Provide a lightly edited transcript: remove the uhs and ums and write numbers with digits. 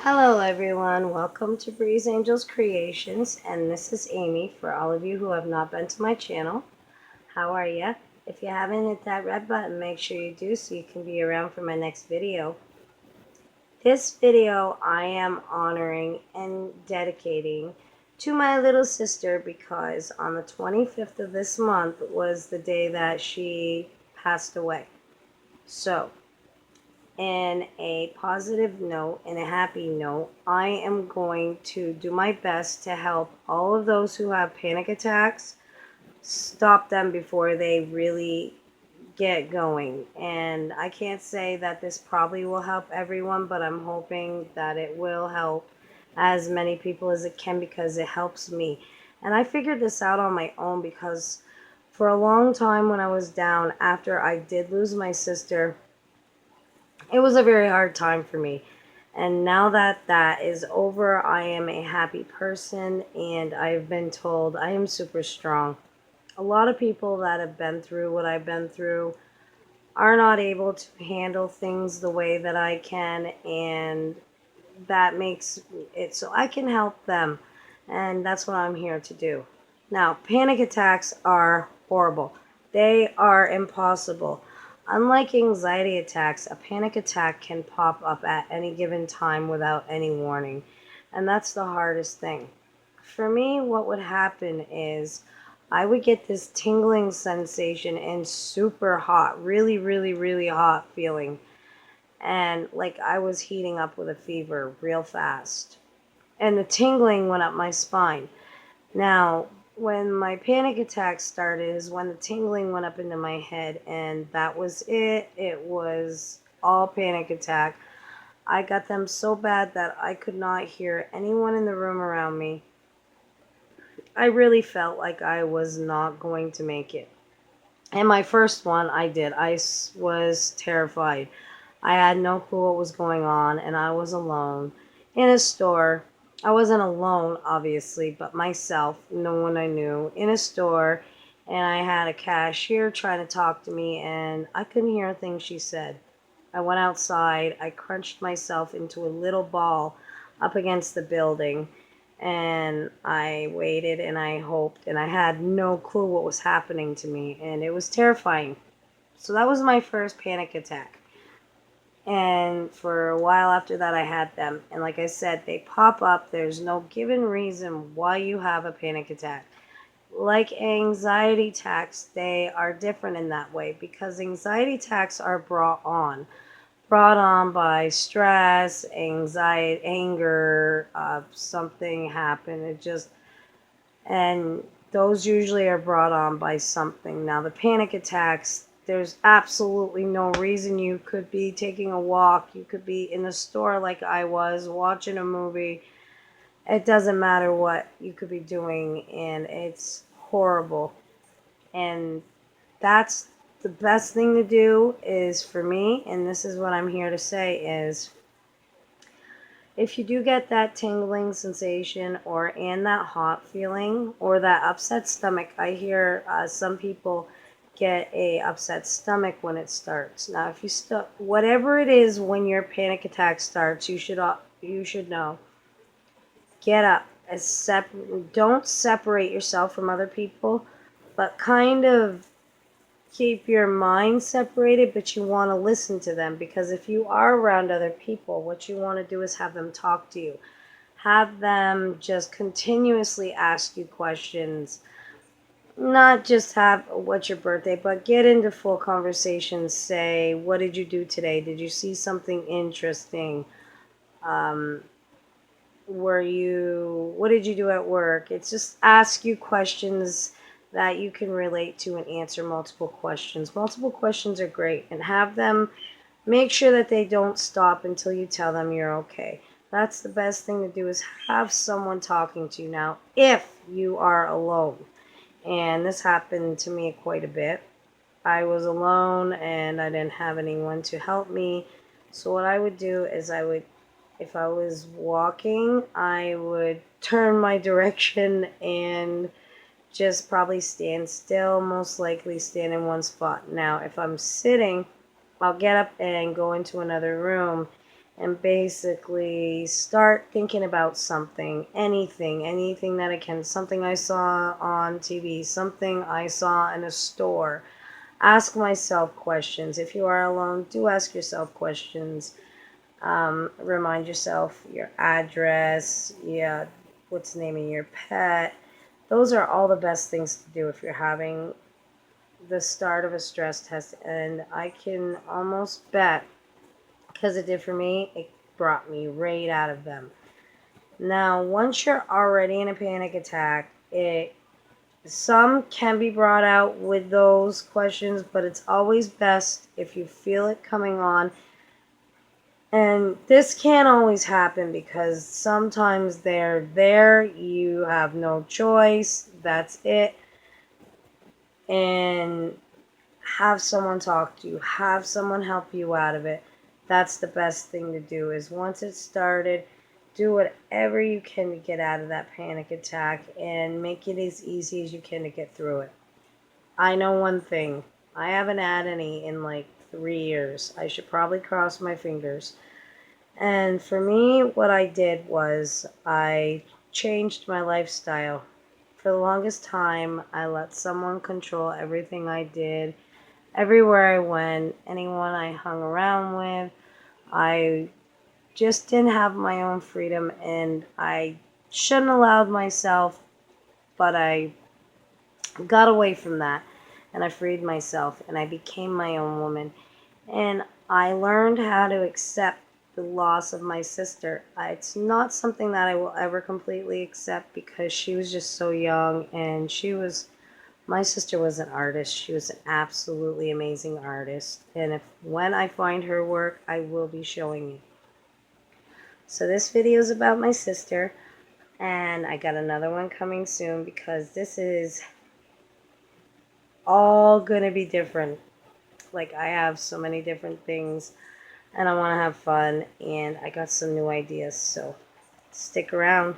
Hello everyone, welcome to Brez Angel's Creations, and this is Amy for all of you who have not been to my channel. How are ya? If you haven't hit that red button, make sure you do so you can be around for my next video. This video I am honoring and dedicating to my little sister because on the 25th of this month was the day that she passed away. So, in a positive note, and a happy note, I am going to do my best to help all of those who have panic attacks, stop them before they really get going. And I can't say that this probably will help everyone, but I'm hoping that it will help as many people as it can because it helps me. And I figured this out on my own because for a long time when I was down after I did lose my sister, it was a very hard time for me. And now that that is over, I am a happy person and I've been told I am super strong. A lot of people that have been through what I've been through are not able to handle things the way that I can, and that makes it so I can help them. And that's what I'm here to do. Now, panic attacks are horrible. They are impossible. Unlike anxiety attacks, a panic attack can pop up at any given time without any warning. And that's the hardest thing. For me, what would happen is I would get this tingling sensation and super hot, really, really, really hot feeling. And like I was heating up with a fever real fast. And the tingling went up my spine. Now, when my panic attack started is when the tingling went up into my head, and that was it. It was all panic attack. I got them so bad that I could not hear anyone in the room around me. I really felt like I was not going to make it. And my first one, I did. Was terrified. I had no clue what was going on, and I was alone in a store. I wasn't alone, obviously, but myself, no one I knew, in a store, and I had a cashier trying to talk to me, and I couldn't hear a thing she said. I went outside, I crunched myself into a little ball up against the building, and I waited and I hoped, and I had no clue what was happening to me, and it was terrifying. So that was my first panic attack. And for a while after that, I had them. And like I said, they pop up. There's no given reason why you have a panic attack. Like anxiety attacks, they are different in that way because anxiety attacks are brought on by stress, anxiety, anger, something happened. And those usually are brought on by something. Now, the panic attacks, there's absolutely no reason. You could be taking a walk, you could be in a store like I was, watching a movie. It doesn't matter what you could be doing, and it's horrible. And that's the best thing to do is for me, and this is what I'm here to say, is if you do get that tingling sensation and that hot feeling or that upset stomach, I hear some people get a upset stomach when it starts. Now, if you whatever it is when your panic attack starts, you should know. Get up. Don't separate yourself from other people, but kind of keep your mind separated, but you want to listen to them, because if you are around other people, what you want to do is have them talk to you. Have them just continuously ask you questions. Not just have what's your birthday, but get into full conversations. Say, what did you do today? Did you see something interesting? Um, what did you do at work? It's just ask you questions that you can relate to and answer multiple questions. Multiple questions are great, and have them make sure that they don't stop until you tell them you're okay. That's the best thing to do, is have someone talking to you. Now, if you are alone, and this happened to me quite a bit, I was alone and I didn't have anyone to help me. So what I would do is if I was walking, I would turn my direction and just probably stand still, most likely stand in one spot. Now, if I'm sitting, I'll get up and go into another room and basically start thinking about something, anything that I can, something I saw on TV, something I saw in a store. Ask myself questions. If you are alone, do ask yourself questions. Remind yourself your address, yeah, what's the name of your pet. Those are all the best things to do if you're having the start of a stress test. And I can almost bet, because it did for me, it brought me right out of them. Now, once you're already in a panic attack, some can be brought out with those questions, but it's always best if you feel it coming on. And this can't always happen because sometimes they're there, you have no choice, that's it. And have someone talk to you, have someone help you out of it. That's the best thing to do, is once it's started, do whatever you can to get out of that panic attack and make it as easy as you can to get through it. I know one thing. I haven't had any in like 3 years. I should probably cross my fingers. And for me, what I did was I changed my lifestyle. For the longest time, I let someone control everything I did, everywhere I went, anyone I hung around with. I just didn't have my own freedom, and I shouldn't have allowed myself, but I got away from that, and I freed myself, and I became my own woman. And I learned how to accept the loss of my sister. It's not something that I will ever completely accept because she was just so young, and my sister was an artist. She was an absolutely amazing artist. And if when I find her work, I will be showing you. So this video is about my sister, and I got another one coming soon because this is all gonna be different. Like, I have so many different things and I want to have fun, and I got some new ideas, so stick around.